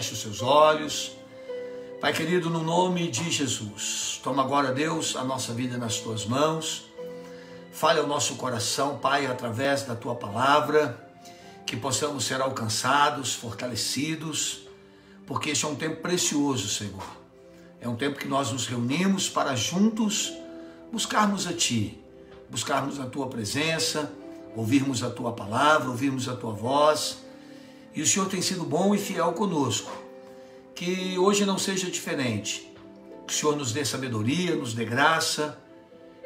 feche os seus olhos. Pai querido, no nome de Jesus, toma agora, Deus, a nossa vida nas tuas mãos. Fale ao nosso coração, Pai, através da tua palavra, que possamos ser alcançados, fortalecidos, porque este é um tempo precioso, Senhor. É um tempo que nós nos reunimos para juntos buscarmos a Ti, buscarmos a Tua presença, ouvirmos a Tua palavra, ouvirmos a Tua voz. E o Senhor tem sido bom e fiel conosco. Que hoje não seja diferente. Que o Senhor nos dê sabedoria, nos dê graça,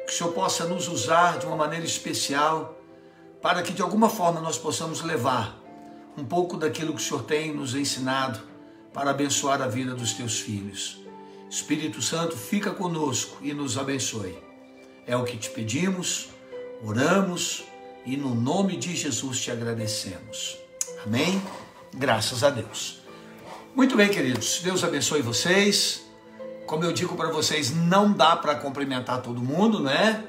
que o Senhor possa nos usar de uma maneira especial para que de alguma forma nós possamos levar um pouco daquilo que o Senhor tem nos ensinado para abençoar a vida dos teus filhos. Espírito Santo, fica conosco e nos abençoe. É o que te pedimos, oramos e no nome de Jesus te agradecemos. Amém? Graças a Deus. Muito bem, queridos. Deus abençoe vocês. Como eu digo para vocês, não dá para cumprimentar todo mundo, né?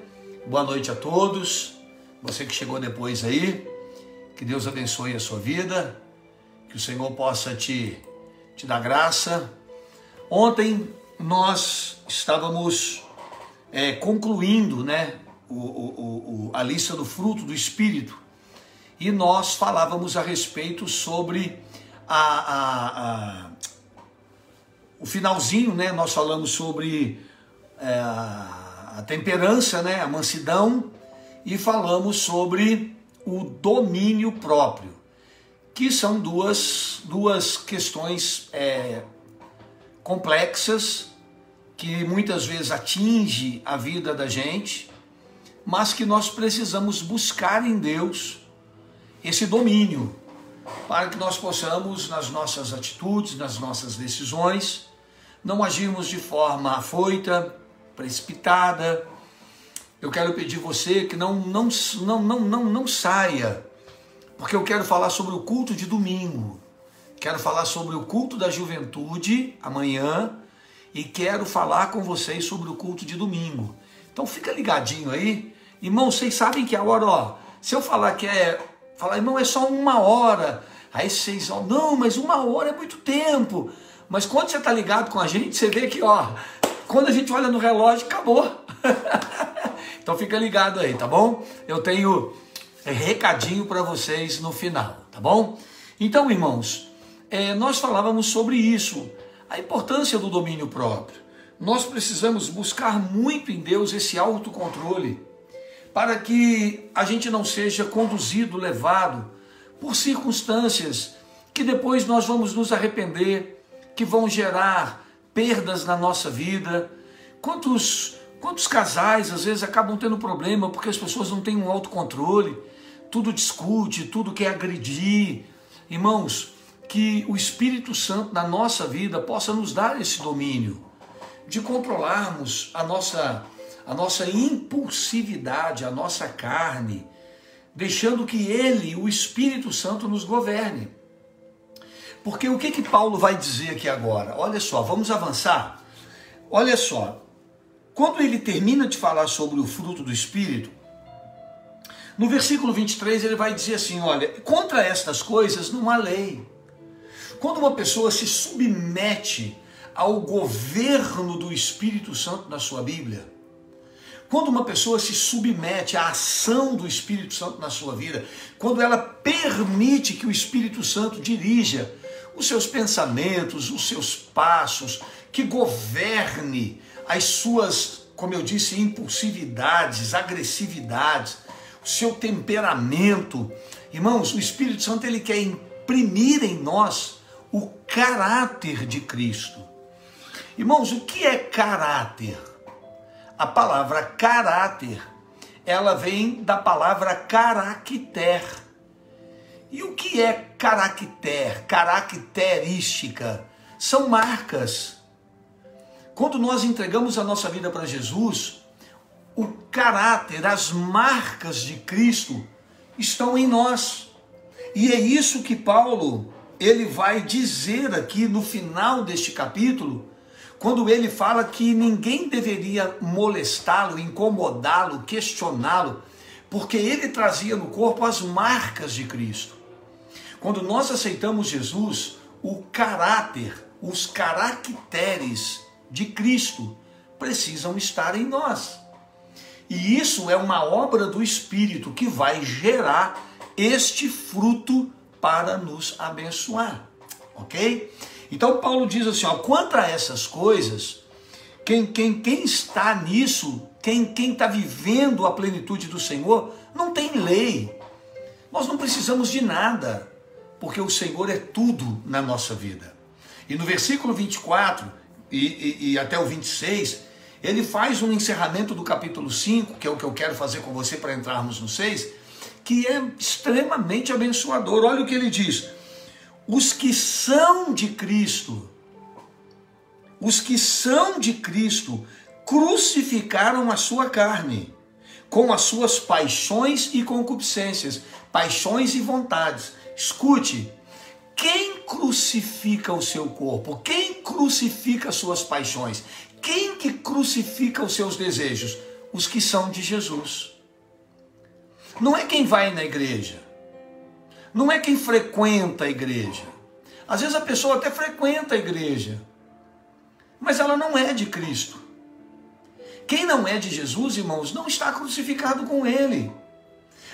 Boa noite a todos. Você que chegou depois aí, que Deus abençoe a sua vida, que o Senhor possa te dar graça. Ontem nós estávamos concluindo, né, a lista do fruto do Espírito, e nós falávamos a respeito sobre o finalzinho, né? Nós falamos sobre a temperança, né? A mansidão, e falamos sobre o domínio próprio, que são duas questões complexas, que muitas vezes atinge a vida da gente, mas que nós precisamos buscar em Deus esse domínio, para que nós possamos, nas nossas atitudes, nas nossas decisões, não agirmos de forma afoita, precipitada. Eu quero pedir você que não saia, porque eu quero falar sobre o culto de domingo, quero falar sobre o culto da juventude amanhã, e quero falar com vocês sobre o culto de domingo. Então fica ligadinho aí. Irmão, vocês sabem que a hora, se eu falar irmão, é só 1 hora, aí vocês, não, mas 1 hora é muito tempo. Mas quando você está ligado com a gente, você vê que, quando a gente olha no relógio, acabou. Então fica ligado aí, tá bom? Eu tenho recadinho para vocês no final, tá bom? Então, irmãos, nós falávamos sobre isso, a importância do domínio próprio. Nós precisamos buscar muito em Deus esse autocontrole, para que a gente não seja conduzido, levado por circunstâncias que depois nós vamos nos arrepender, que vão gerar perdas na nossa vida. Quantos casais às vezes acabam tendo problema porque as pessoas não têm um autocontrole, tudo discute, tudo quer agredir. Irmãos, que o Espírito Santo na nossa vida possa nos dar esse domínio, de controlarmos a nossa impulsividade, a nossa carne, deixando que Ele, o Espírito Santo, nos governe. Porque o que Paulo vai dizer aqui agora? Olha só, vamos avançar. Olha só, quando ele termina de falar sobre o fruto do Espírito, no versículo 23 ele vai dizer assim, olha, contra estas coisas não há lei. Quando uma pessoa se submete ao governo do Espírito Santo na sua Bíblia, quando uma pessoa se submete à ação do Espírito Santo na sua vida, quando ela permite que o Espírito Santo dirija os seus pensamentos, os seus passos, que governe as suas, como eu disse, impulsividades, agressividades, o seu temperamento. Irmãos, o Espírito Santo ele quer imprimir em nós o caráter de Cristo. Irmãos, o que é caráter? A palavra caráter, ela vem da palavra caracter. E o que é caracter? Característica. São marcas. Quando nós entregamos a nossa vida para Jesus, o caráter, as marcas de Cristo estão em nós. E é isso que Paulo, ele vai dizer aqui no final deste capítulo, quando ele fala que ninguém deveria molestá-lo, incomodá-lo, questioná-lo, porque ele trazia no corpo as marcas de Cristo. Quando nós aceitamos Jesus, o caráter, os caracteres de Cristo precisam estar em nós. E isso é uma obra do Espírito que vai gerar este fruto para nos abençoar, ok? Então Paulo diz assim, ó, quanto a essas coisas, quem está nisso, quem está vivendo a plenitude do Senhor, não tem lei. Nós não precisamos de nada, porque o Senhor é tudo na nossa vida. E no versículo 24 e até o 26, ele faz um encerramento do capítulo 5, que é o que eu quero fazer com você para entrarmos no 6, que é extremamente abençoador. Olha o que ele diz. Os que são de Cristo, crucificaram a sua carne, com as suas paixões e concupiscências, paixões e vontades. Escute, quem crucifica o seu corpo? Quem crucifica as suas paixões? Quem que crucifica os seus desejos? Os que são de Jesus. Não é quem vai na igreja. Não é quem frequenta a igreja. Às vezes a pessoa até frequenta a igreja, mas ela não é de Cristo. Quem não é de Jesus, irmãos, não está crucificado com ele.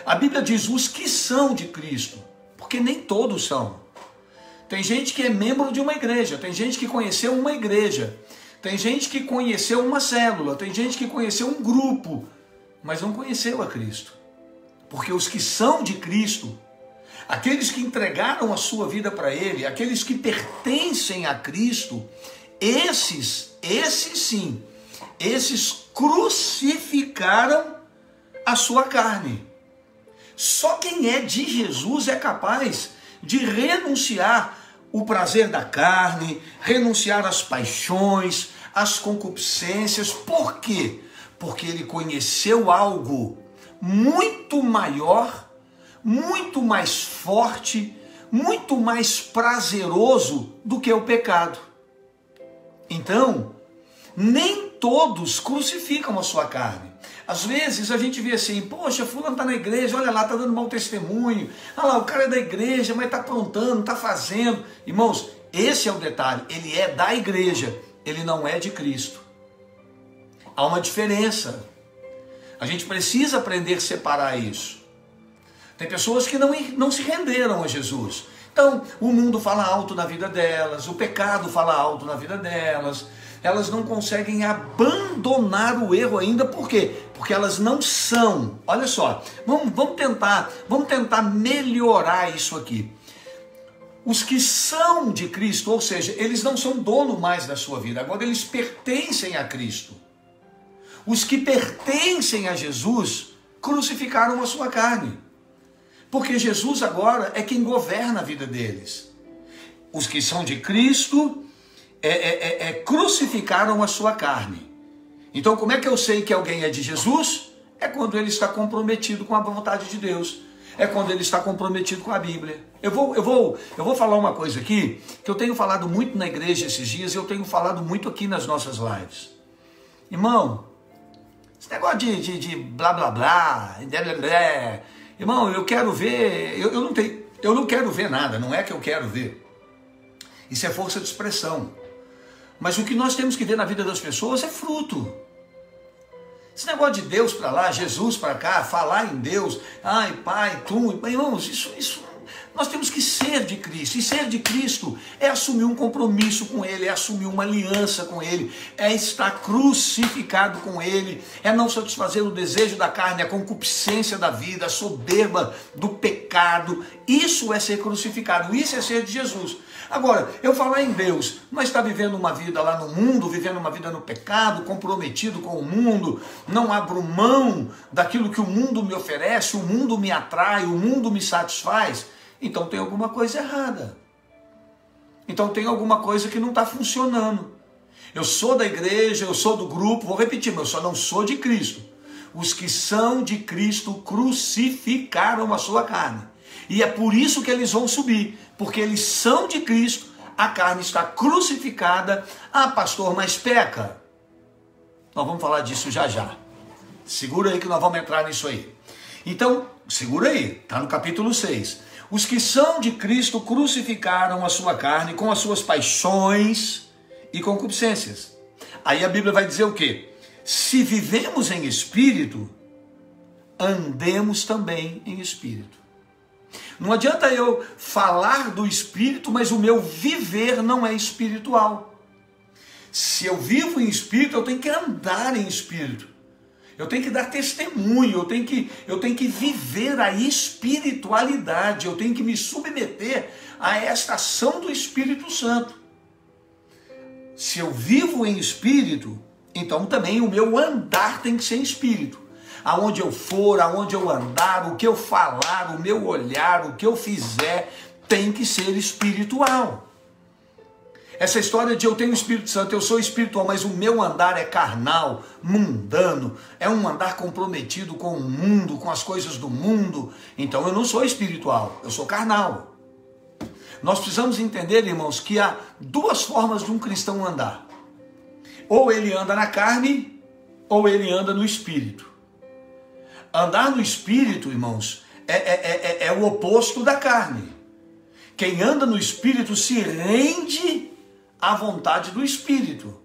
A Bíblia diz os que são de Cristo, porque nem todos são. Tem gente que é membro de uma igreja, tem gente que conheceu uma igreja, tem gente que conheceu uma célula, tem gente que conheceu um grupo, mas não conheceu a Cristo. Porque os que são de Cristo, aqueles que entregaram a sua vida para Ele, aqueles que pertencem a Cristo, esses sim, esses crucificaram a sua carne. Só quem é de Jesus é capaz de renunciar o prazer da carne, renunciar às paixões, às concupiscências. Por quê? Porque ele conheceu algo muito maior, muito mais forte, muito mais prazeroso do que o pecado. Então, nem todos crucificam a sua carne. Às vezes a gente vê assim, poxa, fulano está na igreja, olha lá, está dando mau testemunho. Olha lá, o cara é da igreja, mas está aprontando, está fazendo. Irmãos, esse é o detalhe, ele é da igreja, ele não é de Cristo. Há uma diferença. A gente precisa aprender a separar isso. Tem pessoas que não se renderam a Jesus. Então, o mundo fala alto na vida delas, o pecado fala alto na vida delas. Elas não conseguem abandonar o erro ainda, por quê? Porque elas não são. Olha só, vamos tentar melhorar isso aqui. Os que são de Cristo, ou seja, eles não são dono mais da sua vida, agora eles pertencem a Cristo. Os que pertencem a Jesus crucificaram a sua carne, porque Jesus agora é quem governa a vida deles. Os que são de Cristo crucificaram a sua carne. Então, como é que eu sei que alguém é de Jesus? É quando ele está comprometido com a vontade de Deus. É quando ele está comprometido com a Bíblia. Eu vou falar uma coisa aqui, que eu tenho falado muito na igreja esses dias, e eu tenho falado muito aqui nas nossas lives. Irmão, esse negócio de blá blá blá, irmão, eu quero ver, eu não quero ver nada, não é que eu quero ver. Isso é força de expressão. Mas o que nós temos que ver na vida das pessoas é fruto. Esse negócio de Deus para lá, Jesus para cá, falar em Deus, ai Pai, Tu, irmãos, isso nós temos que ser de Cristo. E ser de Cristo é assumir um compromisso com Ele, é assumir uma aliança com Ele, é estar crucificado com Ele, é não satisfazer o desejo da carne, a concupiscência da vida, a soberba do pecado. Isso é ser crucificado, isso é ser de Jesus. Agora, eu falar em Deus, mas está vivendo uma vida lá no mundo, vivendo uma vida no pecado, comprometido com o mundo, não abro mão daquilo que o mundo me oferece, o mundo me atrai, o mundo me satisfaz, então tem alguma coisa errada. Então tem alguma coisa que não está funcionando. Eu sou da igreja, eu sou do grupo, vou repetir, mas eu só não sou de Cristo. Os que são de Cristo crucificaram a sua carne. E é por isso que eles vão subir, porque eles são de Cristo, a carne está crucificada. Ah, pastor, mas peca. Nós vamos falar disso já já. Segura aí que nós vamos entrar nisso aí. Então, segura aí, está no capítulo 6. Os que são de Cristo crucificaram a sua carne com as suas paixões e concupiscências. Aí a Bíblia vai dizer o quê? Se vivemos em espírito, andemos também em espírito. Não adianta eu falar do espírito, mas o meu viver não é espiritual. Se eu vivo em espírito, eu tenho que andar em espírito. Eu tenho que dar testemunho, eu tenho que viver a espiritualidade, eu tenho que me submeter a esta ação do Espírito Santo. Se eu vivo em espírito, então também o meu andar tem que ser em espírito. Aonde eu for, aonde eu andar, o que eu falar, o meu olhar, o que eu fizer, tem que ser espiritual. Essa história de eu tenho o Espírito Santo, eu sou espiritual, mas o meu andar é carnal, mundano, é um andar comprometido com o mundo, com as coisas do mundo, então eu não sou espiritual, eu sou carnal. Nós precisamos entender, irmãos, que há duas formas de um cristão andar. Ou ele anda na carne, ou ele anda no espírito. Andar no espírito, irmãos, é o oposto da carne. Quem anda no espírito se rende à vontade do espírito.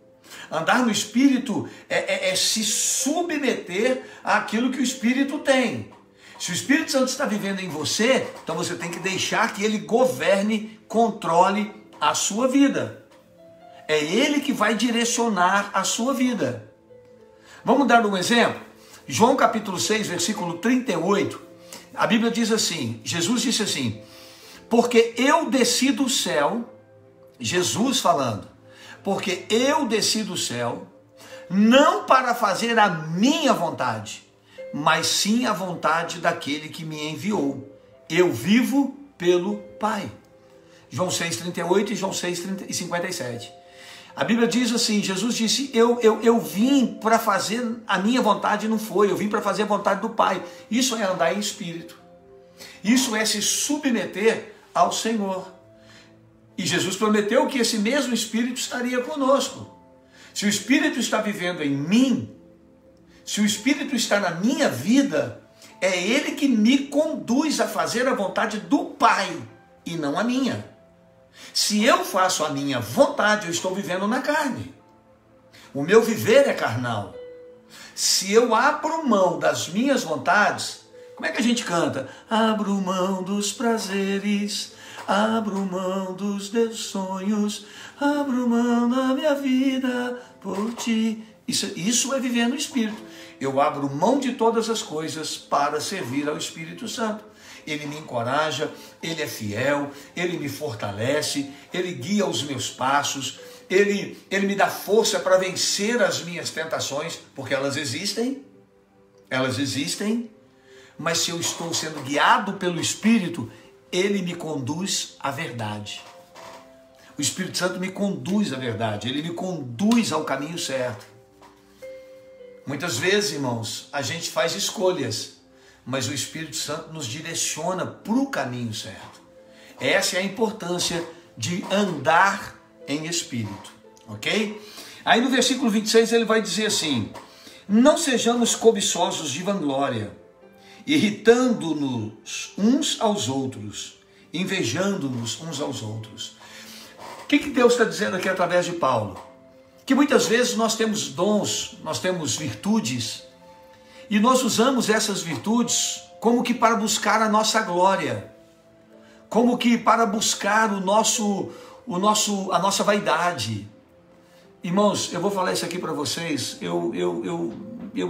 Andar no espírito é se submeter àquilo que o espírito tem. Se o Espírito Santo está vivendo em você, então você tem que deixar que ele governe, controle a sua vida. É ele que vai direcionar a sua vida. Vamos dar um exemplo? João capítulo 6, versículo 38, a Bíblia diz assim, Jesus disse assim, porque eu desci do céu, Jesus falando, porque eu desci do céu, não para fazer a minha vontade, mas sim a vontade daquele que me enviou. Eu vivo pelo Pai. João 6,38 e João 6,57. A Bíblia diz assim, Jesus disse, eu vim para fazer a minha vontade, não foi, eu vim para fazer a vontade do Pai. Isso é andar em espírito. Isso é se submeter ao Senhor. E Jesus prometeu que esse mesmo Espírito estaria conosco. Se o Espírito está vivendo em mim, se o Espírito está na minha vida, é Ele que me conduz a fazer a vontade do Pai e não a minha. Se eu faço a minha vontade, eu estou vivendo na carne. O meu viver é carnal. Se eu abro mão das minhas vontades, como é que a gente canta? Abro mão dos prazeres, abro mão dos meus sonhos, abro mão da minha vida por ti. Isso é viver no Espírito. Eu abro mão de todas as coisas para servir ao Espírito Santo. Ele me encoraja, Ele é fiel, Ele me fortalece, Ele guia os meus passos, Ele me dá força para vencer as minhas tentações, porque elas existem, mas se eu estou sendo guiado pelo Espírito, Ele me conduz à verdade. O Espírito Santo me conduz à verdade, Ele me conduz ao caminho certo. Muitas vezes, irmãos, a gente faz escolhas, mas o Espírito Santo nos direciona para o caminho certo. Essa é a importância de andar em espírito, ok? Aí no versículo 26 ele vai dizer assim, não sejamos cobiçosos de vanglória, irritando-nos uns aos outros, invejando-nos uns aos outros. O que Deus está dizendo aqui através de Paulo? Que muitas vezes nós temos dons, nós temos virtudes, e nós usamos essas virtudes como que para buscar a nossa glória, como que para buscar a nossa vaidade. Irmãos, eu vou falar isso aqui para vocês, eu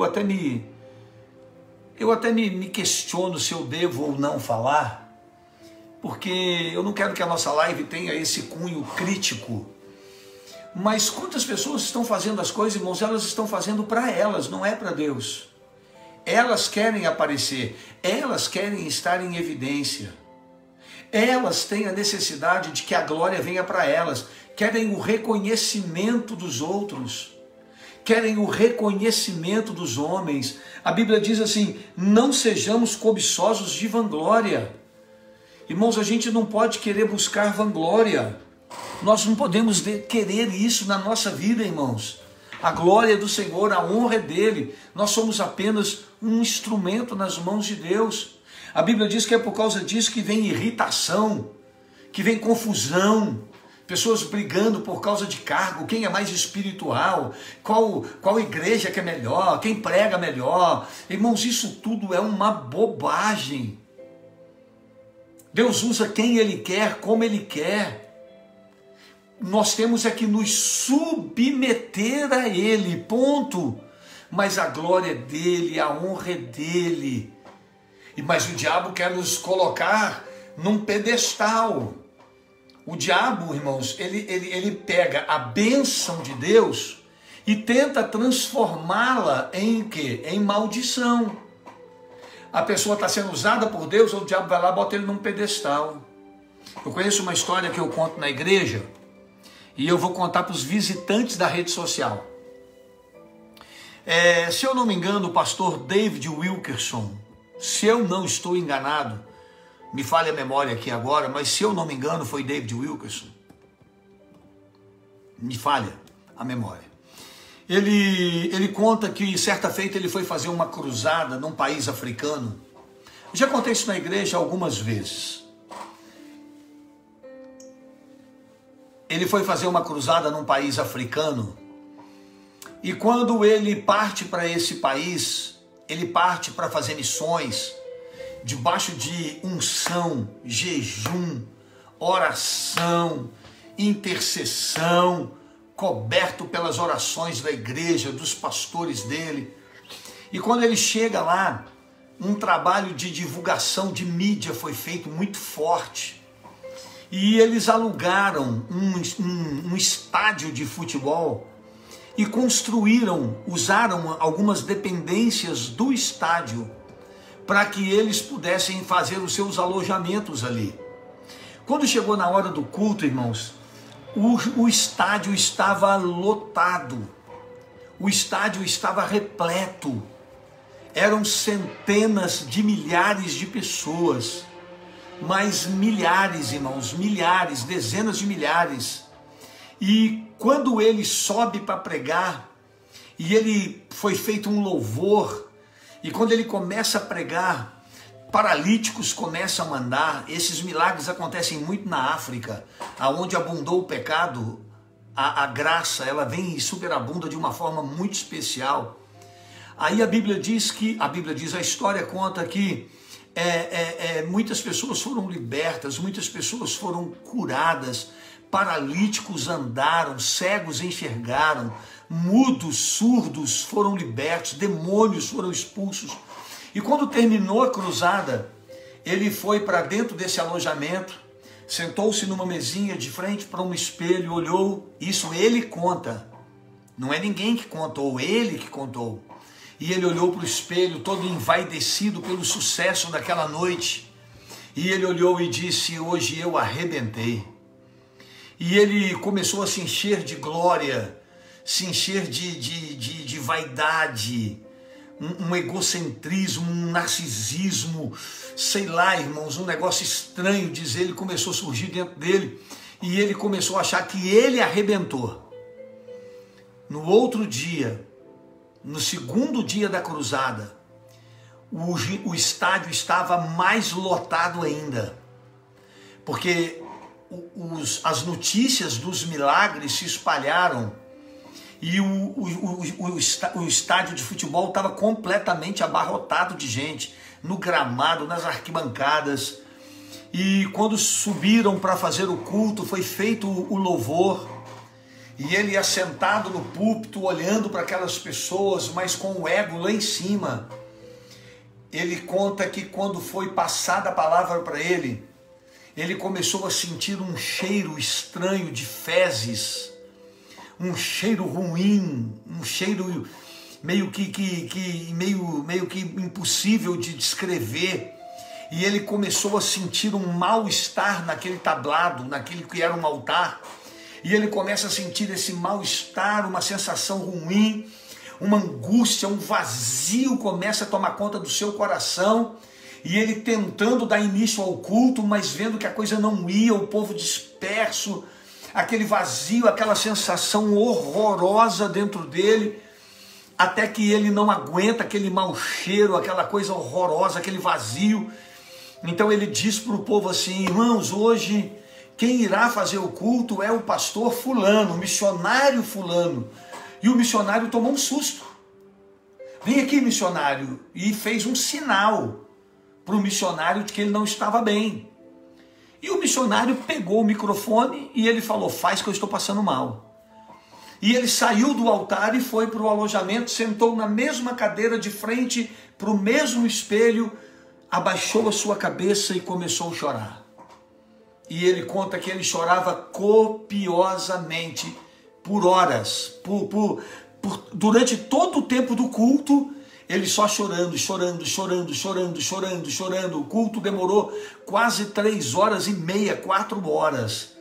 até me questiono se eu devo ou não falar, porque eu não quero que a nossa live tenha esse cunho crítico. Mas quantas pessoas estão fazendo as coisas, irmãos, elas estão fazendo para elas, não é para Deus. Elas querem aparecer, elas querem estar em evidência. Elas têm a necessidade de que a glória venha para elas, querem o reconhecimento dos outros, querem o reconhecimento dos homens. A Bíblia diz assim, não sejamos cobiçosos de vanglória. Irmãos, a gente não pode querer buscar vanglória. Nós não podemos querer isso na nossa vida, irmãos. A glória é do Senhor, a honra é dele. Nós somos apenas um instrumento nas mãos de Deus. A Bíblia diz que é por causa disso que vem irritação, que vem confusão, pessoas brigando por causa de cargo, quem é mais espiritual, qual igreja que é melhor, quem prega melhor. Irmãos, isso tudo é uma bobagem. Deus usa quem Ele quer, como Ele quer. Nós temos é que nos submeter a Ele, ponto. Mas a glória é dEle, a honra é dEle. Mas o diabo quer nos colocar num pedestal. O diabo, irmãos, ele pega a bênção de Deus e tenta transformá-la em quê? Em maldição. A pessoa está sendo usada por Deus, o diabo vai lá e bota ele num pedestal. Eu conheço uma história que eu conto na igreja e eu vou contar para os visitantes da rede social. Se eu não me engano, o pastor David Wilkerson, se eu não estou enganado, me falha a memória aqui agora, mas se eu não me engano foi David Wilkerson. Me falha a memória. Ele conta que certa feita ele foi fazer uma cruzada num país africano. Eu já contei isso na igreja algumas vezes. Ele foi fazer uma cruzada num país africano. E quando ele parte para esse país, ele parte para fazer missões, debaixo de unção, jejum, oração, intercessão, coberto pelas orações da igreja, dos pastores dele. E quando ele chega lá, um trabalho de divulgação de mídia foi feito muito forte. E eles alugaram um estádio de futebol e usaram algumas dependências do estádio para que eles pudessem fazer os seus alojamentos ali. Quando chegou na hora do culto, irmãos, o estádio estava lotado, o estádio estava repleto, eram centenas de milhares de pessoas, mas milhares, irmãos, milhares, dezenas de milhares. E quando ele sobe para pregar, e ele foi feito um louvor, e quando ele começa a pregar, paralíticos começam a andar. Esses milagres acontecem muito na África, aonde abundou o pecado, a graça, ela vem e superabunda de uma forma muito especial. Aí a história conta que muitas pessoas foram libertas, muitas pessoas foram curadas, paralíticos andaram, cegos enxergaram, mudos, surdos foram libertos, demônios foram expulsos. E quando terminou a cruzada, ele foi para dentro desse alojamento, sentou-se numa mesinha de frente para um espelho, olhou, isso ele conta, não é ninguém que contou, ele que contou. E ele olhou para o espelho, todo envaidecido pelo sucesso daquela noite, e ele olhou e disse: hoje eu arrebentei. E ele começou a se encher de glória, se encher de vaidade, um egocentrismo, um narcisismo, sei lá, irmãos, um negócio estranho, diz ele, começou a surgir dentro dele, e ele começou a achar que ele arrebentou. No outro dia, no segundo dia da cruzada, o estádio estava mais lotado ainda, porque as notícias dos milagres se espalharam e o estádio de futebol estava completamente abarrotado de gente, no gramado, nas arquibancadas. E quando subiram para fazer o culto, foi feito o louvor, e ele assentado no púlpito, olhando para aquelas pessoas, mas com o ego lá em cima. Ele conta que quando foi passada a palavra para ele começou a sentir um cheiro estranho de fezes, um cheiro ruim, um cheiro meio que impossível de descrever. E ele começou a sentir um mal-estar naquele tablado, naquele que era um altar. E ele começa a sentir esse mal-estar, uma sensação ruim, uma angústia, um vazio começa a tomar conta do seu coração. E ele tentando dar início ao culto, mas vendo que a coisa não ia, o povo disperso, aquele vazio, aquela sensação horrorosa dentro dele, até que ele não aguenta aquele mau cheiro, aquela coisa horrorosa, aquele vazio, Então ele diz para o povo assim: irmãos, hoje quem irá fazer o culto é o pastor fulano, o missionário fulano. E o missionário tomou um susto. Vem aqui, missionário. E fez um sinal para o missionário de que ele não estava bem. E o missionário pegou o microfone e ele falou: faz que eu estou passando mal. E ele saiu do altar e foi para o alojamento, sentou na mesma cadeira de frente para o mesmo espelho, abaixou a sua cabeça e começou a chorar. E ele conta que ele chorava copiosamente por horas, durante todo o tempo do culto, ele só chorando. O culto demorou quase 3 horas e meia, 4 horas.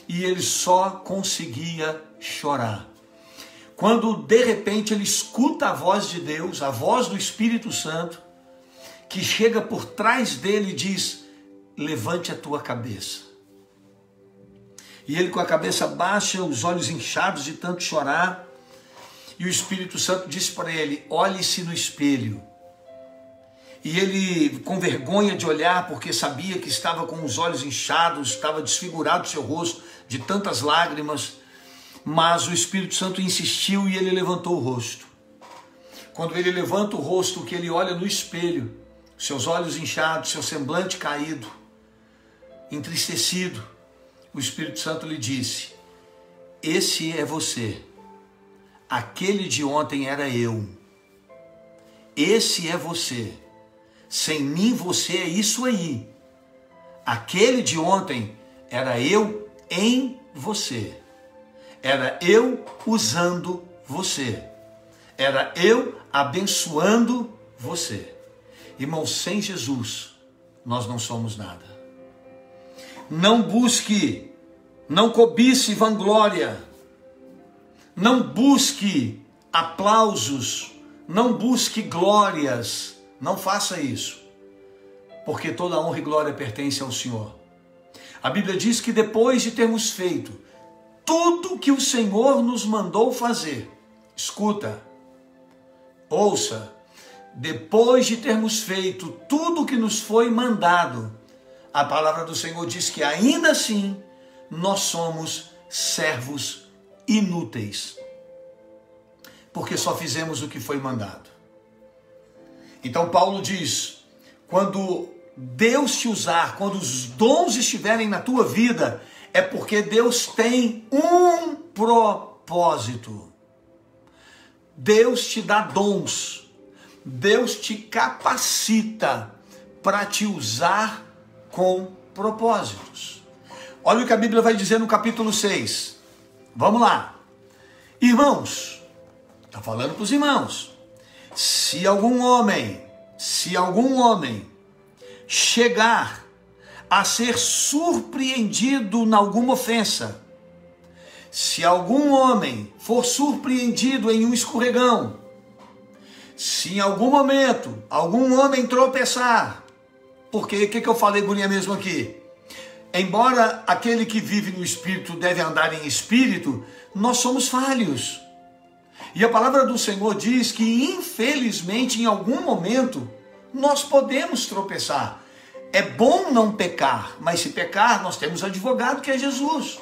E ele só conseguia chorar. Quando de repente ele escuta a voz de Deus, a voz do Espírito Santo, que chega por trás dele e diz: levante a tua cabeça. E ele com a cabeça baixa, os olhos inchados de tanto chorar, e o Espírito Santo disse para ele: olhe-se no espelho. E ele, com vergonha de olhar, porque sabia que estava com os olhos inchados, estava desfigurado o seu rosto de tantas lágrimas, mas o Espírito Santo insistiu e ele levantou o rosto. Quando ele levanta o rosto, que ele olha no espelho, seus olhos inchados, seu semblante caído, entristecido, o Espírito Santo lhe disse: esse é você. Aquele de ontem era eu. Esse é você. Sem mim você é isso aí. Aquele de ontem era eu em você. Era eu usando você. Era eu abençoando você. Irmão, sem Jesus nós não somos nada. Não busque, não cobice vanglória. Não busque aplausos, não busque glórias, não faça isso, porque toda honra e glória pertence ao Senhor. A Bíblia diz que depois de termos feito tudo que o Senhor nos mandou fazer, escuta, ouça, depois de termos feito tudo que nos foi mandado, a palavra do Senhor diz que ainda assim nós somos servos inúteis, porque só fizemos o que foi mandado. Então Paulo diz: quando Deus te usar, quando os dons estiverem na tua vida, é porque Deus tem um propósito. Deus te dá dons, Deus te capacita para te usar com propósitos. Olha o que a Bíblia vai dizer no capítulo 6. Vamos lá. Irmãos, está falando para os irmãos. Se algum homem chegar a ser surpreendido em alguma ofensa, se algum homem for surpreendido em um escorregão, se em algum momento algum homem tropeçar, porque o que eu falei, guria, mesmo aqui? Embora aquele que vive no Espírito deve andar em Espírito, nós somos falhos. E a palavra do Senhor diz que, infelizmente, em algum momento, nós podemos tropeçar. É bom não pecar, mas se pecar, nós temos advogado que é Jesus.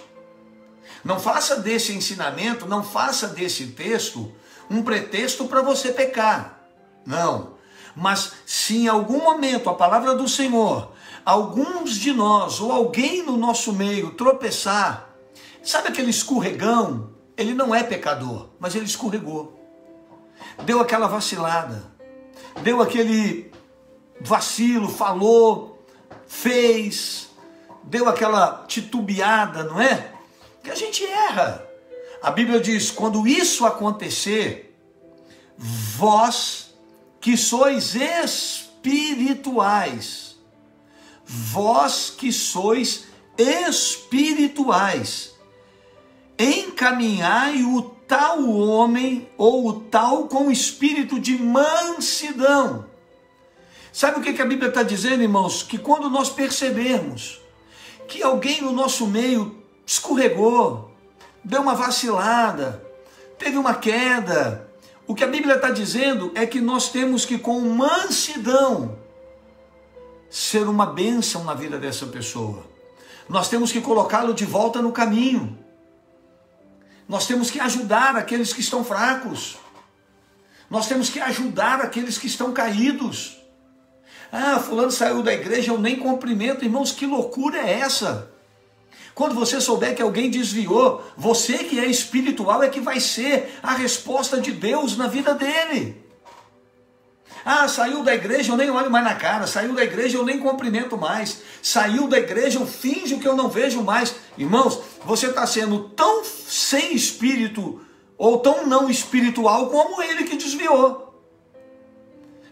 Não faça desse ensinamento, não faça desse texto um pretexto para você pecar. Não. Mas se em algum momento a palavra do Senhor, alguns de nós ou alguém no nosso meio tropeçar, sabe aquele escorregão? Ele não é pecador, mas ele escorregou. Deu aquela vacilada, deu aquele vacilo, falou, fez, deu aquela titubeada, não é? Que a gente erra. A Bíblia diz: quando isso acontecer, vós que sois espirituais, encaminhai o tal homem ou o tal com espírito de mansidão. Sabe o que a Bíblia está dizendo, irmãos? Que quando nós percebermos que alguém no nosso meio escorregou, deu uma vacilada, teve uma queda, o que a Bíblia está dizendo é que nós temos que, com mansidão, ser uma bênção na vida dessa pessoa. Nós temos que colocá-lo de volta no caminho. Nós temos que ajudar aqueles que estão fracos. Nós temos que ajudar aqueles que estão caídos. Ah, fulano saiu da igreja, eu nem cumprimento. Irmãos, que loucura é essa? Quando você souber que alguém desviou, você que é espiritual é que vai ser a resposta de Deus na vida dele. Ah, saiu da igreja, eu nem olho mais na cara. Saiu da igreja, eu nem cumprimento mais. Saiu da igreja, eu finjo que eu não vejo mais. Irmãos, você está sendo tão sem espírito ou tão não espiritual como ele que desviou.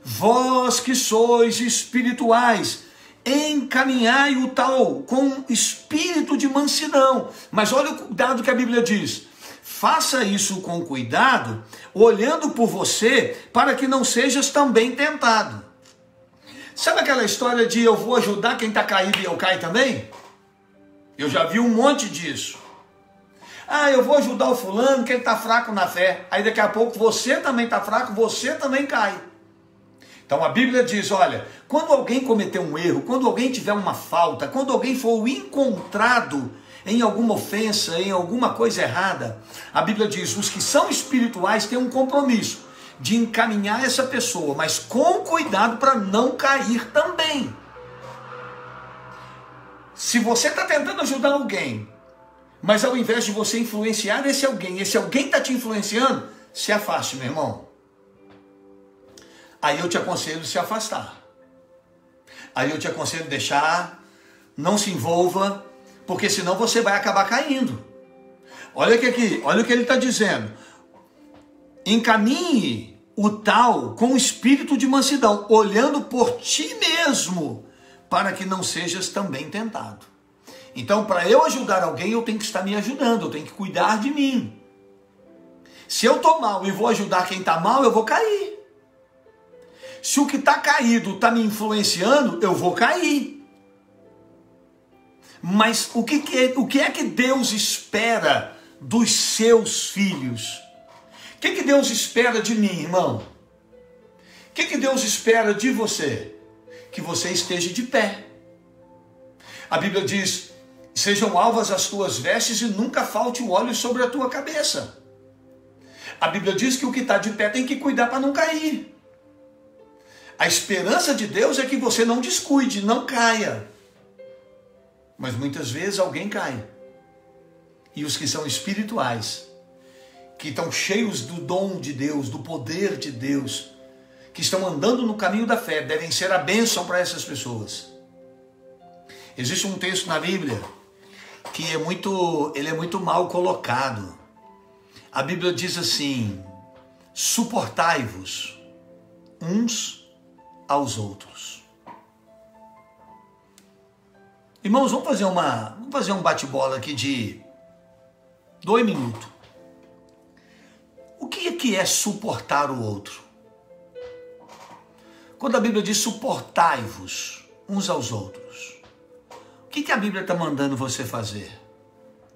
Vós que sois espirituais, encaminhai o tal com espírito de mansidão. Mas olha o cuidado que a Bíblia diz. Faça isso com cuidado, olhando por você, para que não sejas também tentado. Sabe aquela história de eu vou ajudar quem está caído e eu caio também? Eu já vi um monte disso. Ah, eu vou ajudar o fulano que ele está fraco na fé. Aí daqui a pouco você também está fraco, você também cai. Então a Bíblia diz, olha, quando alguém cometer um erro, quando alguém tiver uma falta, quando alguém for encontrado em alguma ofensa, em alguma coisa errada, a Bíblia diz, os que são espirituais têm um compromisso de encaminhar essa pessoa, mas com cuidado para não cair também. Se você está tentando ajudar alguém, mas ao invés de você influenciar esse alguém está te influenciando, se afaste, meu irmão. Aí eu te aconselho se afastar. Aí eu te aconselho deixar, não se envolva, porque senão você vai acabar caindo. Olha aqui, olha o que ele está dizendo. Encaminhe o tal com espírito de mansidão, olhando por ti mesmo, para que não sejas também tentado. Então, para eu ajudar alguém, eu tenho que estar me ajudando, eu tenho que cuidar de mim. Se eu estou mal e vou ajudar quem está mal, eu vou cair. Se o que está caído está me influenciando, eu vou cair. Mas o que é que Deus espera dos seus filhos? O que Deus espera de mim, irmão? O que Deus espera de você? Que você esteja de pé. A Bíblia diz, sejam alvas as tuas vestes e nunca falte o óleo sobre a tua cabeça. A Bíblia diz que o que está de pé tem que cuidar para não cair. A esperança de Deus é que você não descuide, não caia. Mas muitas vezes alguém cai. E os que são espirituais, que estão cheios do dom de Deus, do poder de Deus, que estão andando no caminho da fé, devem ser a bênção para essas pessoas. Existe um texto na Bíblia que ele é muito mal colocado. A Bíblia diz assim, suportai-vos uns aos outros. Irmãos, vamos fazer um bate-bola aqui de 2 minutos. O que é suportar o outro? Quando a Bíblia diz suportai-vos uns aos outros, o que a Bíblia está mandando você fazer?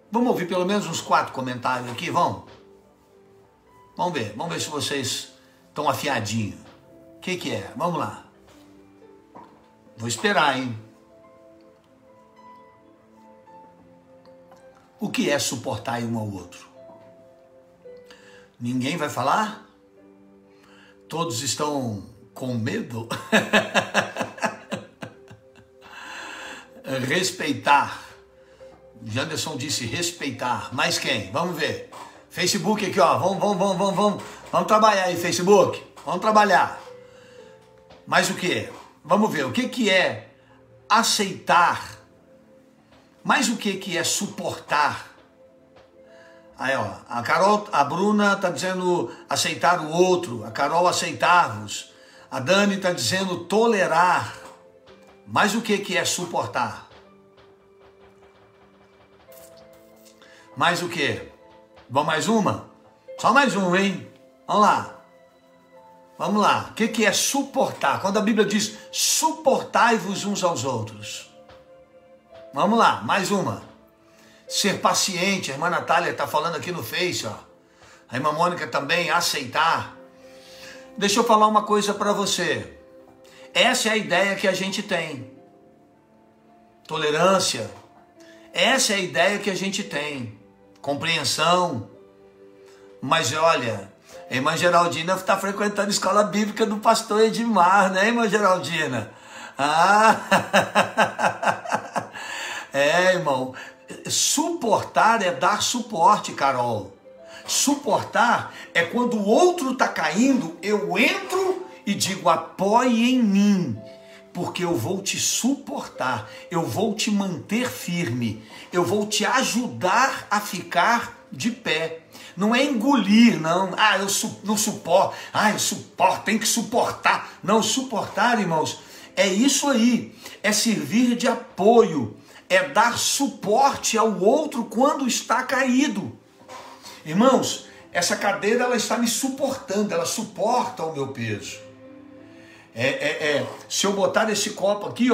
Vamos ouvir pelo menos uns 4 comentários aqui, vamos? Vamos ver se vocês estão afiadinhos. O que é? Vamos lá. Vou esperar, hein? O que é suportar um ao outro? Ninguém vai falar? Todos estão com medo? Respeitar. Janderson disse respeitar. Mais quem? Vamos ver. Facebook aqui, ó. Vamos trabalhar aí, Facebook. Vamos trabalhar. Mas o que? Vamos ver. O que é aceitar? Mas o que é suportar? Aí, ó. A Carol, a Bruna está dizendo aceitar o outro. A Carol, aceitar-vos. A Dani está dizendo tolerar. Mas o que é suportar? Mais o que? Vamos mais uma? Só mais um, hein? Vamos lá. Vamos lá. O que é suportar? Quando a Bíblia diz suportai-vos uns aos outros. Vamos lá, mais uma. Ser paciente. A irmã Natália está falando aqui no Face, ó. A irmã Mônica também, aceitar. Deixa eu falar uma coisa para você. Essa é a ideia que a gente tem. Tolerância. Essa é a ideia que a gente tem. Compreensão. Mas olha, a irmã Geraldina está frequentando a escola bíblica do pastor Edmar, né, irmã Geraldina? Irmão. Suportar é dar suporte, Carol. Suportar é quando o outro está caindo, eu entro e digo, apoie em mim, porque eu vou te suportar, eu vou te manter firme, eu vou te ajudar a ficar de pé. Não é engolir, não. Eu não suporto. Eu suporto, tem que suportar. Não, suportar, irmãos, é isso aí. É servir de apoio. É dar suporte ao outro quando está caído. Irmãos, essa cadeira ela está me suportando, ela suporta o meu peso. Se eu botar esse copo aqui,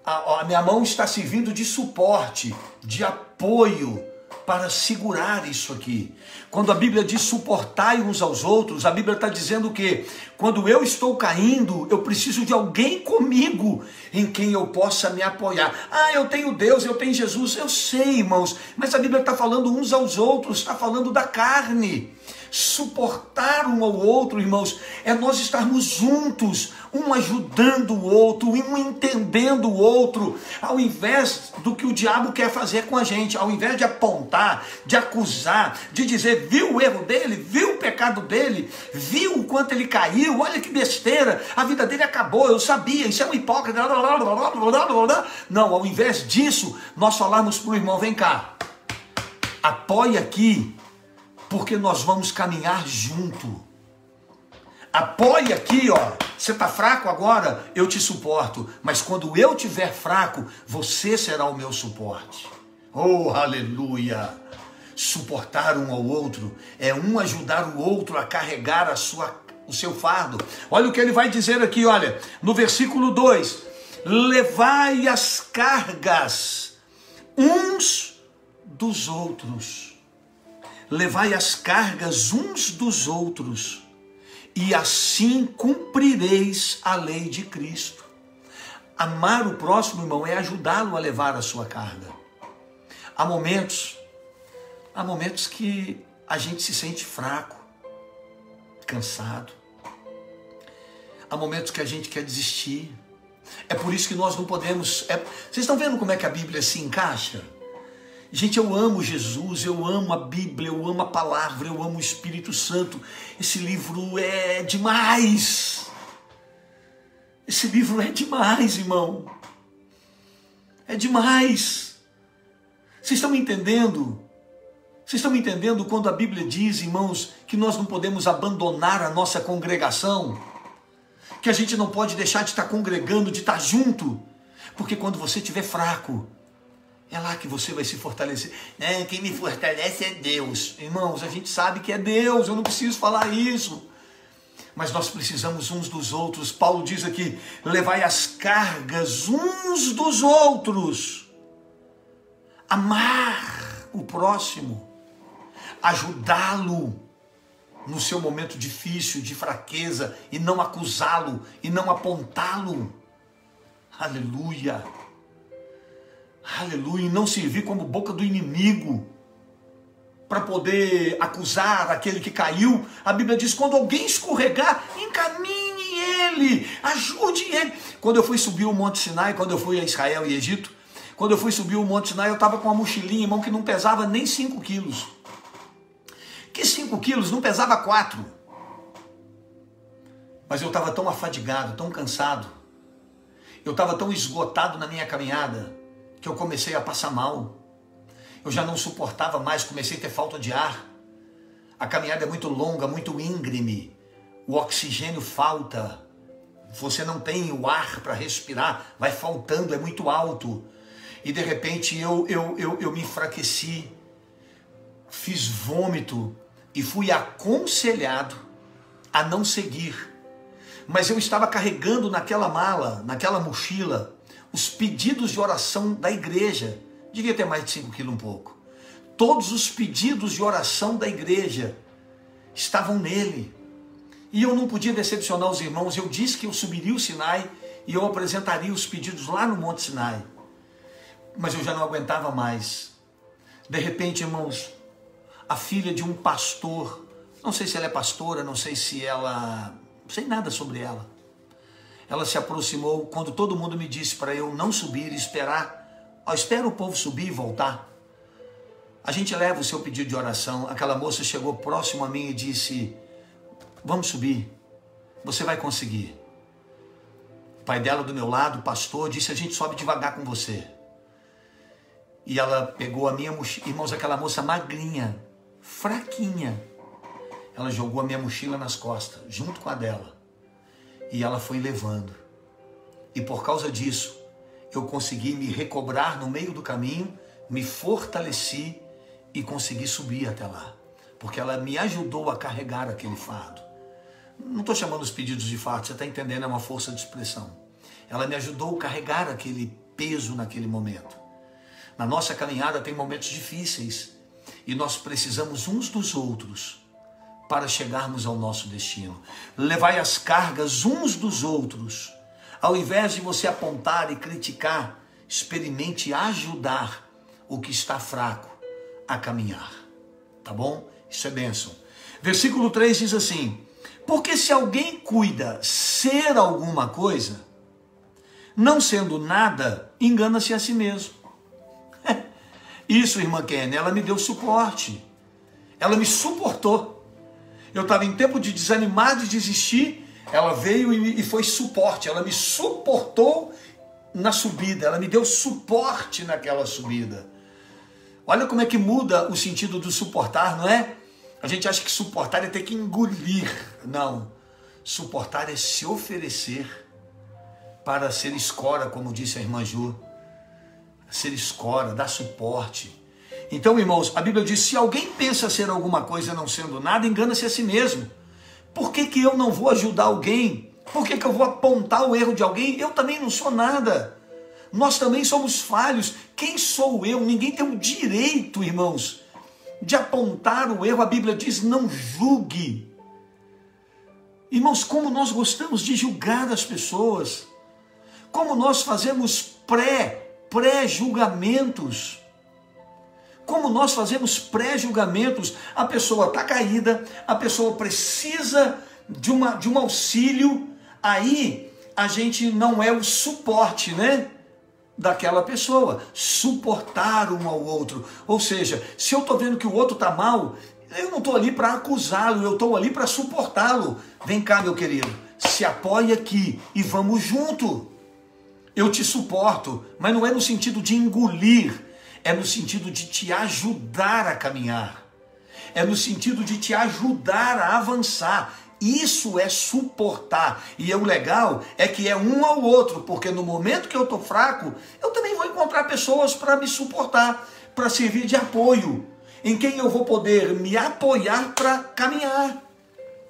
a minha mão está servindo de suporte, de apoio para segurar isso aqui. Quando a Bíblia diz suportai uns aos outros, a Bíblia está dizendo que quando eu estou caindo, eu preciso de alguém comigo em quem eu possa me apoiar. Eu tenho Deus, eu tenho Jesus, eu sei, irmãos, mas a Bíblia está falando uns aos outros, está falando da carne. Suportar um ao outro, irmãos, é nós estarmos juntos, um ajudando o outro, um entendendo o outro, ao invés do que o diabo quer fazer com a gente, ao invés de apontar, de acusar, de dizer, viu o erro dele, viu o pecado dele, viu o quanto ele caiu, olha que besteira, a vida dele acabou, eu sabia, isso é um hipócrita, não, ao invés disso, nós falarmos para o irmão, vem cá, apoia aqui, porque nós vamos caminhar junto. Apoia aqui, você está fraco agora, eu te suporto, mas quando eu estiver fraco, você será o meu suporte. Oh, aleluia! Suportar um ao outro é um ajudar o outro a carregar o seu fardo. Olha o que ele vai dizer aqui, olha, no versículo 2, levai as cargas uns dos outros. Levai as cargas uns dos outros, e assim cumprireis a lei de Cristo. Amar o próximo, irmão, é ajudá-lo a levar a sua carga. Há momentos que a gente se sente fraco, cansado. Há momentos que a gente quer desistir. É por isso que nós não podemos... Vocês estão vendo como é que a Bíblia se encaixa? Gente, eu amo Jesus, eu amo a Bíblia, eu amo a palavra, eu amo o Espírito Santo. Esse livro é demais. Esse livro é demais, irmão. É demais. Vocês estão me entendendo? Vocês estão me entendendo quando a Bíblia diz, irmãos, que nós não podemos abandonar a nossa congregação? Que a gente não pode deixar de estar congregando, de estar junto? Porque quando você estiver fraco, é lá que você vai se fortalecer. Quem me fortalece é Deus. Irmãos, a gente sabe que é Deus, eu não preciso falar isso. Mas nós precisamos uns dos outros. Paulo diz aqui, levai as cargas uns dos outros. Amar o próximo. Ajudá-lo no seu momento difícil, de fraqueza, e não acusá-lo, e não apontá-lo. Aleluia. Aleluia, e não servir como boca do inimigo para poder acusar aquele que caiu. A Bíblia diz, quando alguém escorregar, encaminhe ele, ajude ele. Quando eu fui subir o Monte Sinai, quando eu fui a Israel e Egito, quando eu fui subir o Monte Sinai, eu estava com uma mochilinha, irmão, que não pesava nem 5 quilos. Que 5 quilos? Não pesava 4. Mas eu estava tão afadigado, tão cansado, eu estava tão esgotado na minha caminhada, que eu comecei a passar mal. Eu já não suportava mais, comecei a ter falta de ar. A caminhada é muito longa, muito íngreme. O oxigênio falta. Você não tem o ar para respirar, vai faltando, é muito alto. E de repente eu me enfraqueci, fiz vômito e fui aconselhado a não seguir. Mas eu estava carregando naquela mala, naquela mochila, os pedidos de oração da igreja. Devia ter mais de 5 quilos um pouco. Todos os pedidos de oração da igreja estavam nele. E eu não podia decepcionar os irmãos. Eu disse que eu subiria o Sinai e eu apresentaria os pedidos lá no Monte Sinai. Mas eu já não aguentava mais. De repente, irmãos, a filha de um pastor, não sei se ela é pastora, não sei se ela, não sei nada sobre ela. Ela se aproximou quando todo mundo me disse para eu não subir e esperar. Espera o povo subir e voltar. A gente leva o seu pedido de oração. Aquela moça chegou próximo a mim e disse, vamos subir, você vai conseguir. O pai dela do meu lado, o pastor, disse, a gente sobe devagar com você. E ela pegou a minha mochila, irmãos, aquela moça magrinha, fraquinha. Ela jogou a minha mochila nas costas, junto com a dela. E ela foi levando. E por causa disso, eu consegui me recobrar no meio do caminho, me fortaleci e consegui subir até lá. Porque ela me ajudou a carregar aquele fardo. Não estou chamando os pedidos de fardo, você está entendendo, é uma força de expressão. Ela me ajudou a carregar aquele peso naquele momento. Na nossa caminhada tem momentos difíceis e nós precisamos uns dos outros para chegarmos ao nosso destino. Levai as cargas uns dos outros. Ao invés de você apontar e criticar, experimente ajudar o que está fraco a caminhar. Tá bom? Isso é bênção. Versículo 3 diz assim, porque se alguém cuida ser alguma coisa, não sendo nada, engana-se a si mesmo. Isso, irmã Kenny, ela me deu suporte. Ela me suportou. Eu estava em tempo de desanimar, de desistir. Ela veio e foi suporte. Ela me suportou na subida. Ela me deu suporte naquela subida. Olha como é que muda o sentido do suportar, não é? A gente acha que suportar é ter que engolir. Não. Suportar é se oferecer para ser escora, como disse a irmã Ju. Ser escora, dar suporte. Então, irmãos, a Bíblia diz, se alguém pensa ser alguma coisa não sendo nada, engana-se a si mesmo. Por que que eu não vou ajudar alguém? Por que que eu vou apontar o erro de alguém? Eu também não sou nada. Nós também somos falhos. Quem sou eu? Ninguém tem o direito, irmãos, de apontar o erro. A Bíblia diz, não julgue. Irmãos, como nós gostamos de julgar as pessoas. Como nós fazemos pré-julgamentos. Como nós fazemos pré-julgamentos. A pessoa está caída, a pessoa precisa de um auxílio, aí a gente não é o suporte, né, daquela pessoa. Suportar um ao outro. Ou seja, se eu estou vendo que o outro está mal, eu não estou ali para acusá-lo, eu estou ali para suportá-lo. Vem cá, meu querido, se apoia aqui e vamos junto. Eu te suporto, mas não é no sentido de engolir, é no sentido de te ajudar a caminhar. É no sentido de te ajudar a avançar. Isso é suportar. E o legal é que é um ao outro, porque no momento que eu estou fraco, eu também vou encontrar pessoas para me suportar, para servir de apoio, em quem eu vou poder me apoiar para caminhar,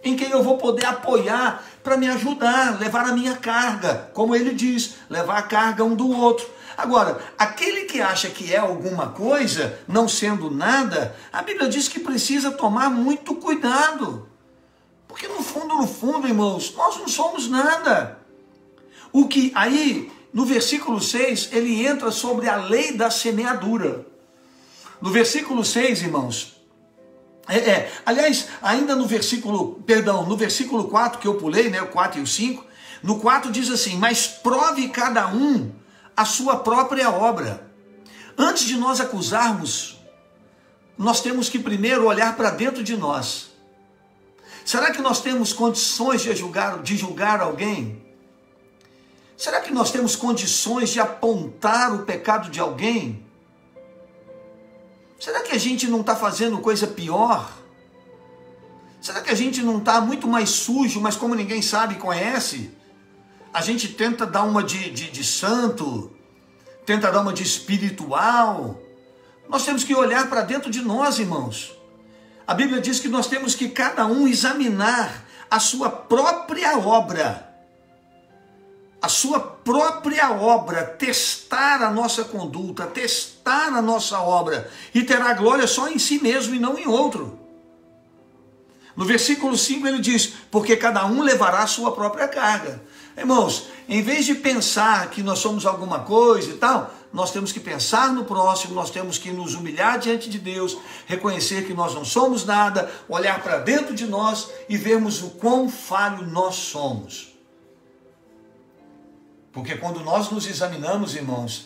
em quem eu vou poder apoiar para me ajudar, levar a minha carga, como ele diz, levar a carga um do outro. Agora, aquele que acha que é alguma coisa, não sendo nada, a Bíblia diz que precisa tomar muito cuidado. Porque no fundo, irmãos, nós não somos nada. O que aí, no versículo 6, ele entra sobre a lei da semeadura. No versículo 6, irmãos, aliás, ainda no versículo 4 que eu pulei, né, o 4 e o 5, no 4 diz assim, mas prove cada um a sua própria obra. Antes de nós acusarmos, nós temos que primeiro olhar para dentro de nós. Será que nós temos condições de julgar alguém? Será que nós temos condições de apontar o pecado de alguém? Será que a gente não está fazendo coisa pior? Será que a gente não está muito mais sujo, mas como ninguém sabe e conhece, a gente tenta dar uma de santo, tenta dar uma de espiritual? Nós temos que olhar para dentro de nós, irmãos. A Bíblia diz que nós temos que cada um examinar a sua própria obra. A sua própria obra, testar a nossa conduta, testar a nossa obra, e terá glória só em si mesmo e não em outro. No versículo 5 ele diz, porque cada um levará a sua própria carga. Irmãos, em vez de pensar que nós somos alguma coisa e tal, nós temos que pensar no próximo, nós temos que nos humilhar diante de Deus, reconhecer que nós não somos nada, olhar para dentro de nós e vermos o quão falho nós somos. Porque quando nós nos examinamos, irmãos,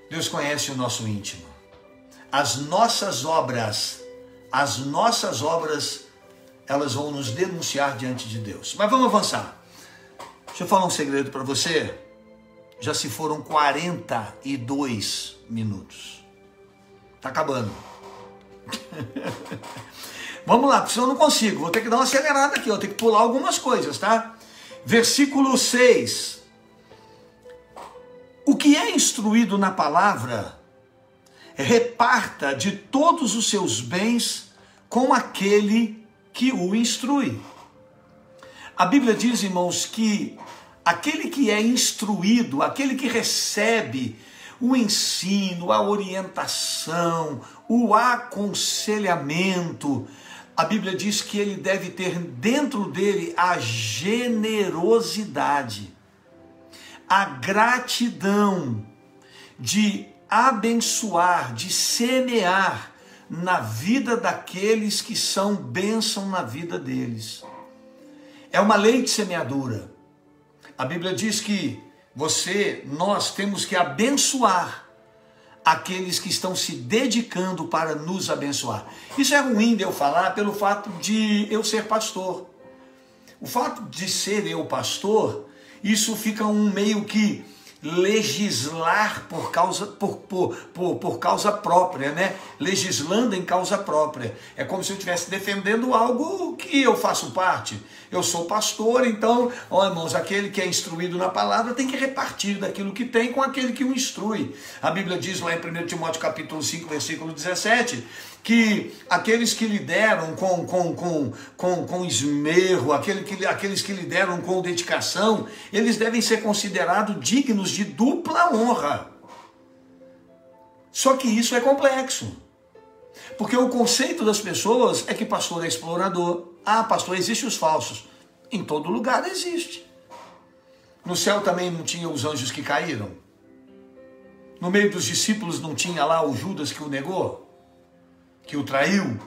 Deus conhece o nosso íntimo. As nossas obras, elas vão nos denunciar diante de Deus. Mas vamos avançar. Deixa eu falar um segredo para você. Já se foram 42 minutos. Tá acabando. Vamos lá, porque senão eu não consigo. Vou ter que dar uma acelerada aqui, vou ter que pular algumas coisas, tá? Versículo 6. O que é instruído na palavra, reparta de todos os seus bens com aquele que o instrui. A Bíblia diz, irmãos, que aquele que é instruído, aquele que recebe o ensino, a orientação, o aconselhamento, a Bíblia diz que ele deve ter dentro dele a generosidade, a gratidão de abençoar, de semear na vida daqueles que são bênção na vida deles. É uma lei de semeadura. A Bíblia diz que nós temos que abençoar aqueles que estão se dedicando para nos abençoar. Isso é ruim de eu falar pelo fato de eu ser pastor. O fato de ser eu pastor, isso fica meio que legislar por causa própria, né? Legislando em causa própria. É como se eu estivesse defendendo algo que eu faço parte. Eu sou pastor, então, irmãos, aquele que é instruído na palavra tem que repartir daquilo que tem com aquele que o instrui. A Bíblia diz lá em 1 Timóteo capítulo 5, versículo 17, que aqueles que lideram com esmero, aqueles que lideram com dedicação, eles devem ser considerados dignos de dupla honra. Só que isso é complexo. Porque o conceito das pessoas é que pastor é explorador. Pastor, existem os falsos. Em todo lugar existe. No céu também não tinha os anjos que caíram? No meio dos discípulos não tinha lá o Judas que o negou? Que o traiu?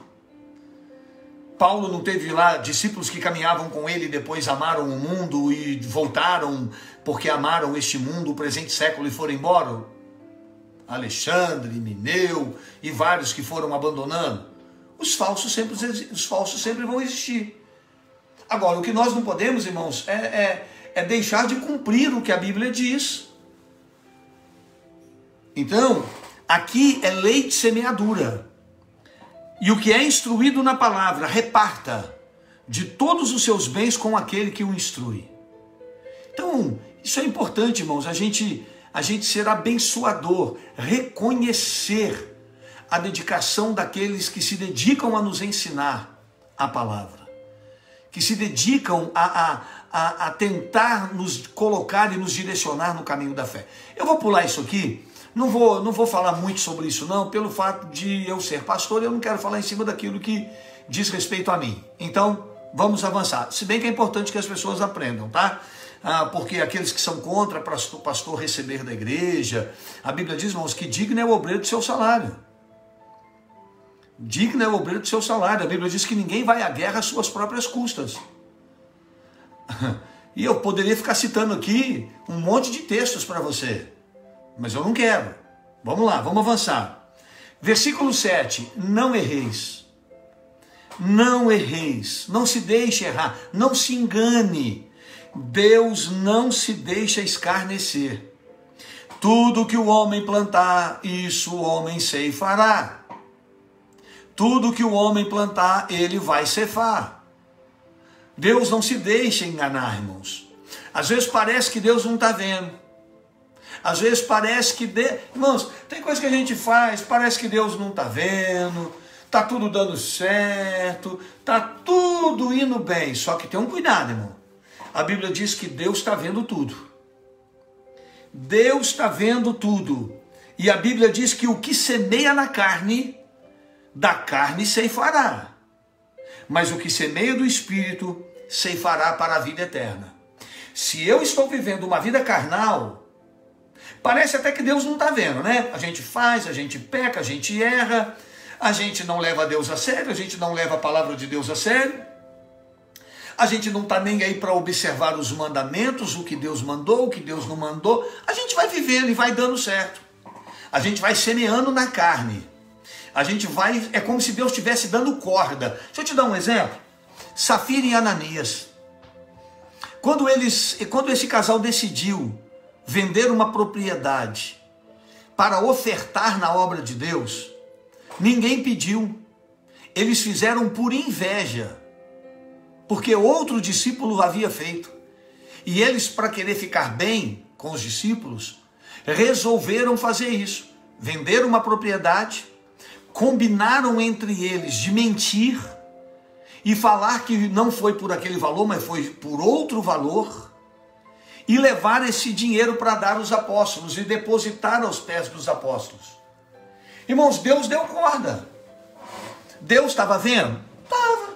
Paulo não teve lá discípulos que caminhavam com ele e depois amaram o mundo e voltaram porque amaram este mundo, o presente século, e foram embora? Alexandre, Mineu e vários que foram abandonando. Os falsos sempre vão existir. Agora, o que nós não podemos, irmãos, é deixar de cumprir o que a Bíblia diz. Então, aqui é lei de semeadura. E o que é instruído na palavra, reparta de todos os seus bens com aquele que o instrui. Então, isso é importante, irmãos, a gente ser abençoador, reconhecer a dedicação daqueles que se dedicam a nos ensinar a palavra, que se dedicam a tentar nos colocar e nos direcionar no caminho da fé. Eu vou pular isso aqui, não vou falar muito sobre isso não, pelo fato de eu ser pastor, eu não quero falar em cima daquilo que diz respeito a mim. Então, vamos avançar. Se bem que é importante que as pessoas aprendam, tá? Porque aqueles que são contra o pastor receber da igreja, a Bíblia diz, irmãos, que digno é o obreiro do seu salário. Digno é o obreiro do seu salário. A Bíblia diz que ninguém vai à guerra às suas próprias custas. E eu poderia ficar citando aqui um monte de textos para você, mas eu não quero. Vamos lá, vamos avançar. Versículo 7, não erreis. Não erreis, não se deixe errar, não se engane. Deus não se deixa escarnecer. Tudo que o homem plantar, isso o homem ceifará. Tudo que o homem plantar, ele vai ceifar. Deus não se deixa enganar, irmãos. Às vezes parece que Deus não está vendo. Às vezes parece que... Irmãos, tem coisa que a gente faz, parece que Deus não está vendo, está tudo dando certo, está tudo indo bem. Só que tem um cuidado, irmão. A Bíblia diz que Deus está vendo tudo. Deus está vendo tudo. E a Bíblia diz que o que semeia na carne da carne ceifará, mas o que semeia do Espírito ceifará para a vida eterna. Se eu estou vivendo uma vida carnal, parece até que Deus não está vendo, né? A gente faz, a gente peca, a gente erra, a gente não leva Deus a sério, a gente não leva a palavra de Deus a sério, a gente não está nem aí para observar os mandamentos, o que Deus mandou, o que Deus não mandou. A gente vai vivendo e vai dando certo. A gente vai semeando na carne. A gente vai, é como se Deus estivesse dando corda. Deixa eu te dar um exemplo. Safira e Ananias. Quando esse casal decidiu vender uma propriedade para ofertar na obra de Deus, ninguém pediu. Eles fizeram por inveja, porque outro discípulo havia feito. E eles, para querer ficar bem com os discípulos, resolveram fazer isso. Venderam uma propriedade, combinaram entre eles de mentir e falar que não foi por aquele valor, mas foi por outro valor, e levar esse dinheiro para dar aos apóstolos e depositar aos pés dos apóstolos. Irmãos, Deus deu corda. Deus estava vendo? Estava.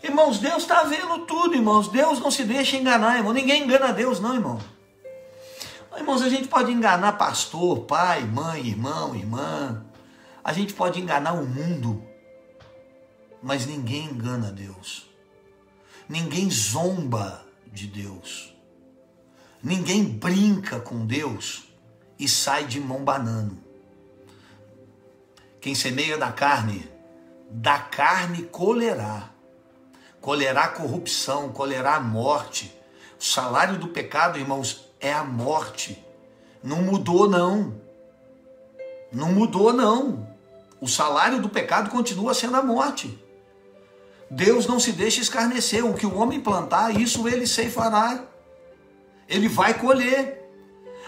Irmãos, Deus está vendo tudo, irmãos. Deus não se deixa enganar, irmão. Ninguém engana Deus, não, irmão. Irmãos, a gente pode enganar pastor, pai, mãe, irmão, irmã. A gente pode enganar o mundo, mas ninguém engana Deus. Ninguém zomba de Deus. Ninguém brinca com Deus e sai de mão banando. Quem semeia da carne colherá. Colherá corrupção, colherá morte. O salário do pecado, irmãos, é a morte. Não mudou, não. Não mudou, não. O salário do pecado continua sendo a morte. Deus não se deixa escarnecer. O que o homem plantar, isso ele ceifará. Ele vai colher.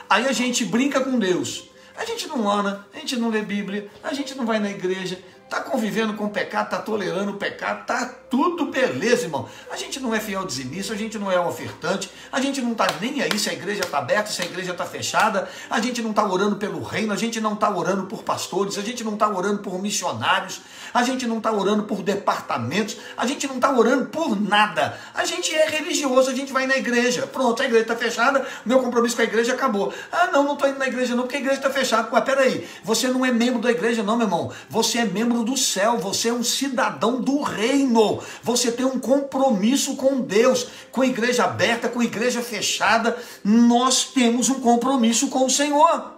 Aí a gente brinca com Deus. A gente não ora, a gente não lê Bíblia, a gente não vai na igreja, está convivendo com o pecado, está tolerando o pecado, está tudo beleza, irmão. A gente não é fiel dizimista, a gente não é ofertante, a gente não está nem aí se a igreja está aberta, se a igreja está fechada, a gente não está orando pelo reino, a gente não está orando por pastores, a gente não está orando por missionários, a gente não está orando por departamentos, a gente não está orando por nada. A gente é religioso, a gente vai na igreja, pronto, a igreja está fechada, meu compromisso com a igreja acabou. Ah, não estou indo na igreja não, porque a igreja está fechada. Mas peraí, você não é membro da igreja não, meu irmão, você é membro do céu, você é um cidadão do reino, você tem um compromisso com Deus, com a igreja aberta, com a igreja fechada, nós temos um compromisso com o Senhor.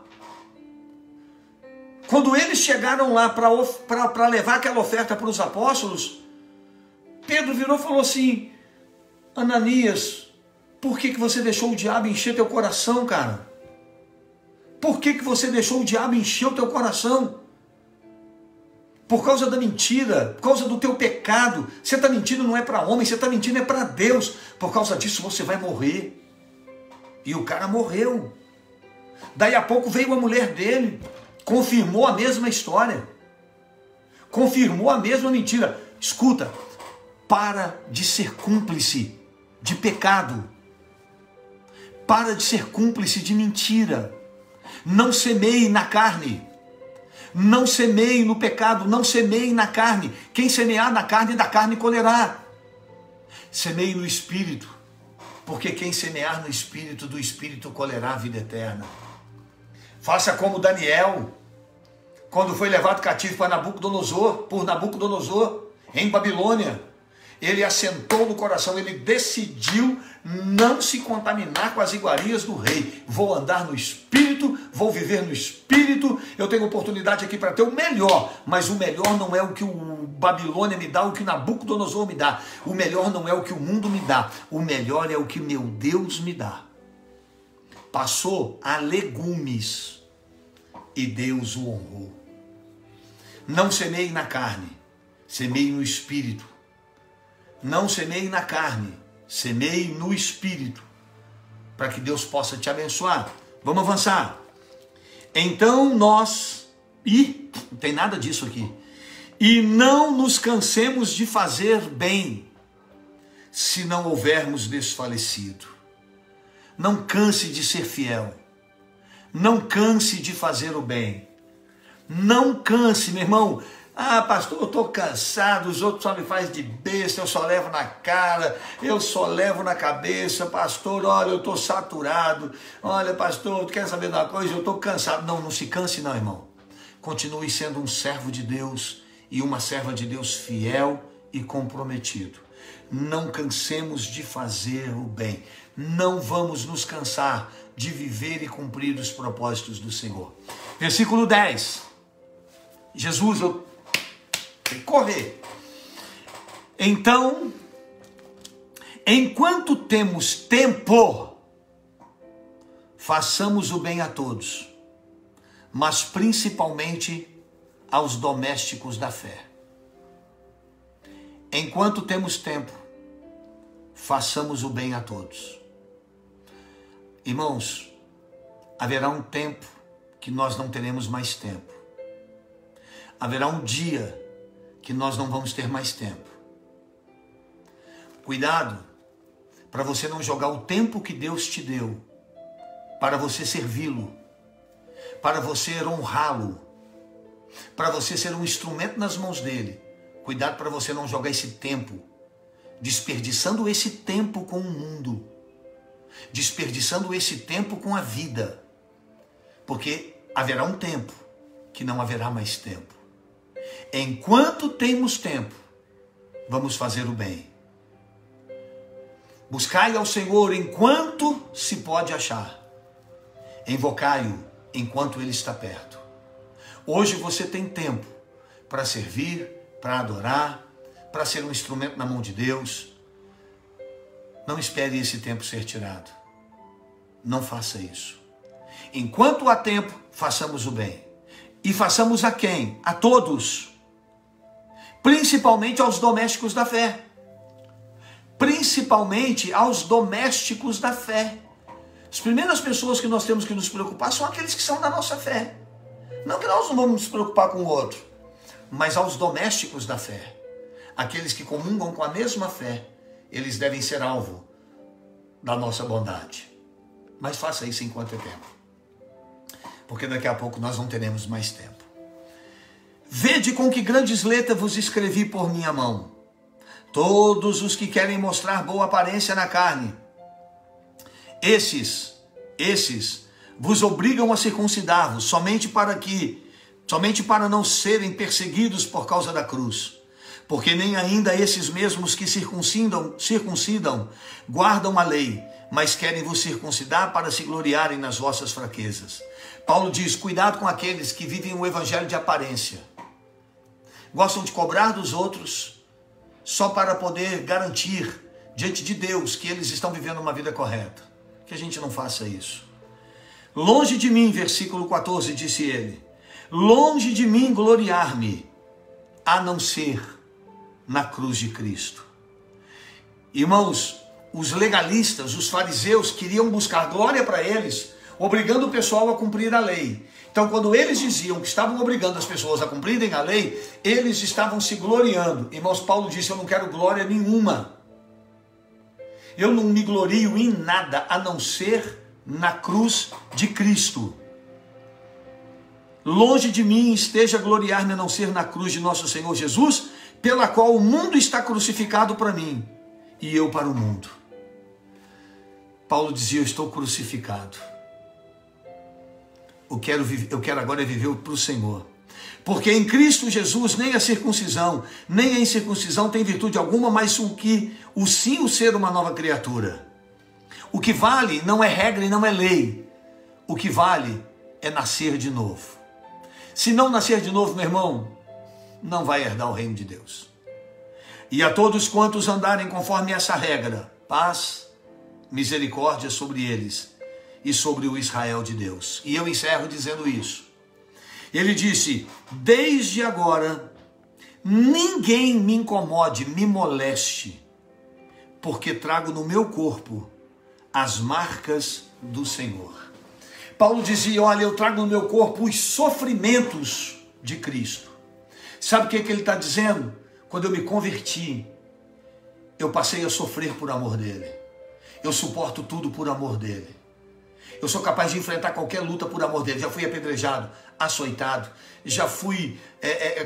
Quando eles chegaram lá para levar aquela oferta para os apóstolos, Pedro virou e falou assim: Ananias, por que você deixou o diabo encher teu coração, cara? Por que você deixou o diabo encher o teu coração? Por causa da mentira, por causa do teu pecado. Você está mentindo não é para homem, você está mentindo é para Deus. Por causa disso você vai morrer. E o cara morreu. Daí a pouco veio a mulher dele, confirmou a mesma história. Confirmou a mesma mentira. Escuta, para de ser cúmplice de pecado. Para de ser cúmplice de mentira. Não semeie na carne. Não semeie no pecado, não semeie na carne. Quem semear na carne, da carne colherá. Semeie no Espírito, porque quem semear no Espírito, do Espírito colherá a vida eterna. Faça como Daniel, quando foi levado cativo por Nabucodonosor, em Babilônia. Ele assentou no coração, ele decidiu não se contaminar com as iguarias do rei. Vou andar no Espírito, vou viver no Espírito, eu tenho oportunidade aqui para ter o melhor, mas o melhor não é o que o Babilônia me dá, o que Nabucodonosor me dá. O melhor não é o que o mundo me dá, o melhor é o que meu Deus me dá. Passou a legumes e Deus o honrou. Não semeie na carne, semeie no Espírito. Não semeie na carne, semeie no Espírito, para que Deus possa te abençoar. Vamos avançar. Então nós, não tem nada disso aqui, e não nos cansemos de fazer bem, se não houvermos desfalecido. Não canse de ser fiel, não canse de fazer o bem, não canse, meu irmão. Ah, pastor, eu estou cansado, os outros só me fazem de besta, eu só levo na cara, eu só levo na cabeça, pastor, olha, eu estou saturado, olha, pastor, tu quer saber de uma coisa? Eu estou cansado. Não, não se canse não, irmão. Continue sendo um servo de Deus e uma serva de Deus fiel e comprometido. Não cansemos de fazer o bem. Não vamos nos cansar de viver e cumprir os propósitos do Senhor. Versículo 10. Jesus, eu tenho que correr. Então, enquanto temos tempo, façamos o bem a todos, mas principalmente aos domésticos da fé. Enquanto temos tempo, façamos o bem a todos. Irmãos, haverá um tempo que nós não teremos mais tempo. Haverá um dia que nós não vamos ter mais tempo. Cuidado para você não jogar o tempo que Deus te deu para você servi-lo, para você honrá-lo, para você ser um instrumento nas mãos dele. Cuidado para você não jogar esse tempo, desperdiçando esse tempo com o mundo, desperdiçando esse tempo com a vida, porque haverá um tempo que não haverá mais tempo. Enquanto temos tempo, vamos fazer o bem. Buscai ao Senhor enquanto se pode achar. Invocai-o enquanto ele está perto. Hoje você tem tempo para servir, para adorar, para ser um instrumento na mão de Deus. Não espere esse tempo ser tirado. Não faça isso. Enquanto há tempo, façamos o bem. E façamos a quem? A todos. Principalmente aos domésticos da fé. Principalmente aos domésticos da fé. As primeiras pessoas que nós temos que nos preocupar são aqueles que são da nossa fé. Não que nós não vamos nos preocupar com o outro, mas aos domésticos da fé. Aqueles que comungam com a mesma fé, eles devem ser alvo da nossa bondade. Mas faça isso enquanto é tempo, porque daqui a pouco nós não teremos mais tempo. Vede com que grandes letras vos escrevi por minha mão. Todos os que querem mostrar boa aparência na carne, esses vos obrigam a circuncidar-vos, somente para não serem perseguidos por causa da cruz. Porque nem ainda esses mesmos que circuncidam guardam a lei, mas querem vos circuncidar para se gloriarem nas vossas fraquezas. Paulo diz, cuidado com aqueles que vivem o evangelho de aparência. Gostam de cobrar dos outros só para poder garantir diante de Deus que eles estão vivendo uma vida correta. Que a gente não faça isso. Longe de mim, versículo 14, disse ele, longe de mim gloriar-me, a não ser na cruz de Cristo. Irmãos, os legalistas, os fariseus, queriam buscar glória para eles, obrigando o pessoal a cumprir a lei. Então, quando eles diziam que estavam obrigando as pessoas a cumprirem a lei, eles estavam se gloriando. Irmãos, Paulo disse, eu não quero glória nenhuma. Eu não me glorio em nada, a não ser na cruz de Cristo. Longe de mim esteja gloriar-me a não ser na cruz de nosso Senhor Jesus, pela qual o mundo está crucificado para mim, e eu para o mundo. Paulo dizia, eu estou crucificado. Eu quero agora viver para o Senhor. Porque em Cristo Jesus nem a circuncisão, nem a incircuncisão tem virtude alguma, mas o ser uma nova criatura. O que vale não é regra e não é lei. O que vale é nascer de novo. Se não nascer de novo, meu irmão, não vai herdar o reino de Deus. E a todos quantos andarem conforme essa regra, paz, misericórdia sobre eles e sobre o Israel de Deus. E eu encerro dizendo isso. Ele disse, desde agora, ninguém me incomode, me moleste, porque trago no meu corpo as marcas do Senhor. Paulo dizia, olha, eu trago no meu corpo os sofrimentos de Cristo. Sabe o que ele está dizendo? Quando eu me converti, eu passei a sofrer por amor dele. Eu suporto tudo por amor dele. Eu sou capaz de enfrentar qualquer luta por amor dele. Já fui apedrejado, açoitado, já fui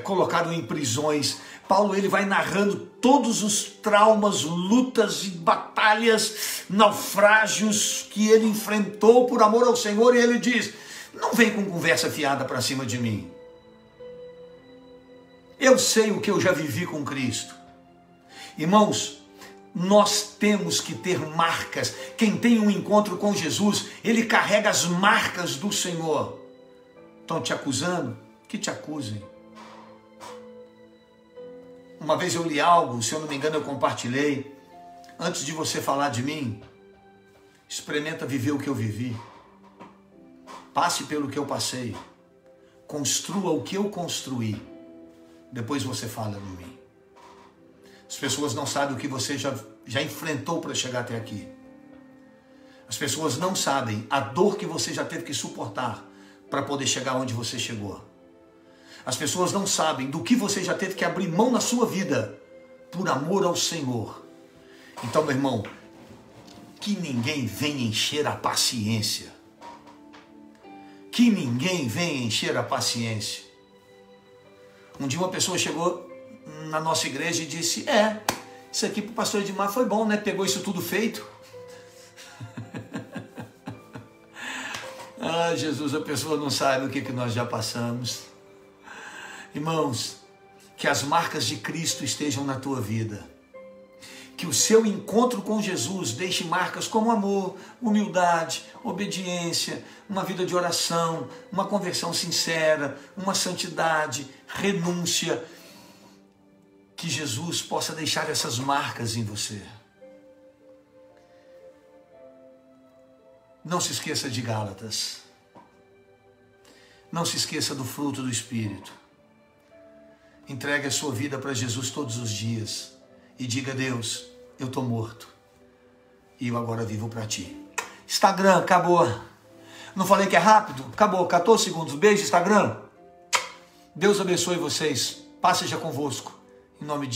colocado em prisões. Paulo, ele vai narrando todos os traumas, lutas e batalhas, naufrágios que ele enfrentou por amor ao Senhor. E ele diz, não vem com conversa fiada para cima de mim. Eu sei o que eu já vivi com Cristo. Irmãos, nós temos que ter marcas. Quem tem um encontro com Jesus, ele carrega as marcas do Senhor. Estão te acusando? Que te acusem. Uma vez eu li algo, se eu não me engano eu compartilhei. Antes de você falar de mim, experimenta viver o que eu vivi. Passe pelo que eu passei. Construa o que eu construí. Depois você fala de mim. As pessoas não sabem o que você já enfrentou para chegar até aqui. As pessoas não sabem a dor que você já teve que suportar para poder chegar onde você chegou. As pessoas não sabem do que você já teve que abrir mão na sua vida por amor ao Senhor. Então, meu irmão, que ninguém venha encher a paciência. Que ninguém venha encher a paciência. Um dia uma pessoa chegou na nossa igreja e disse, isso aqui para o pastor Edmar foi bom, né? Pegou isso tudo feito. Ah, Jesus, a pessoa não sabe o que nós já passamos. Irmãos, que as marcas de Cristo estejam na tua vida. Que o seu encontro com Jesus deixe marcas como amor, humildade, obediência, uma vida de oração, uma conversão sincera, uma santidade, renúncia. Que Jesus possa deixar essas marcas em você. Não se esqueça de Gálatas. Não se esqueça do fruto do Espírito. Entregue a sua vida para Jesus todos os dias. E diga a Deus, eu estou morto. E eu agora vivo para ti. Instagram, acabou. Não falei que é rápido? Acabou, 14 segundos. Beijo, Instagram. Deus abençoe vocês. Paz seja convosco. Em nome de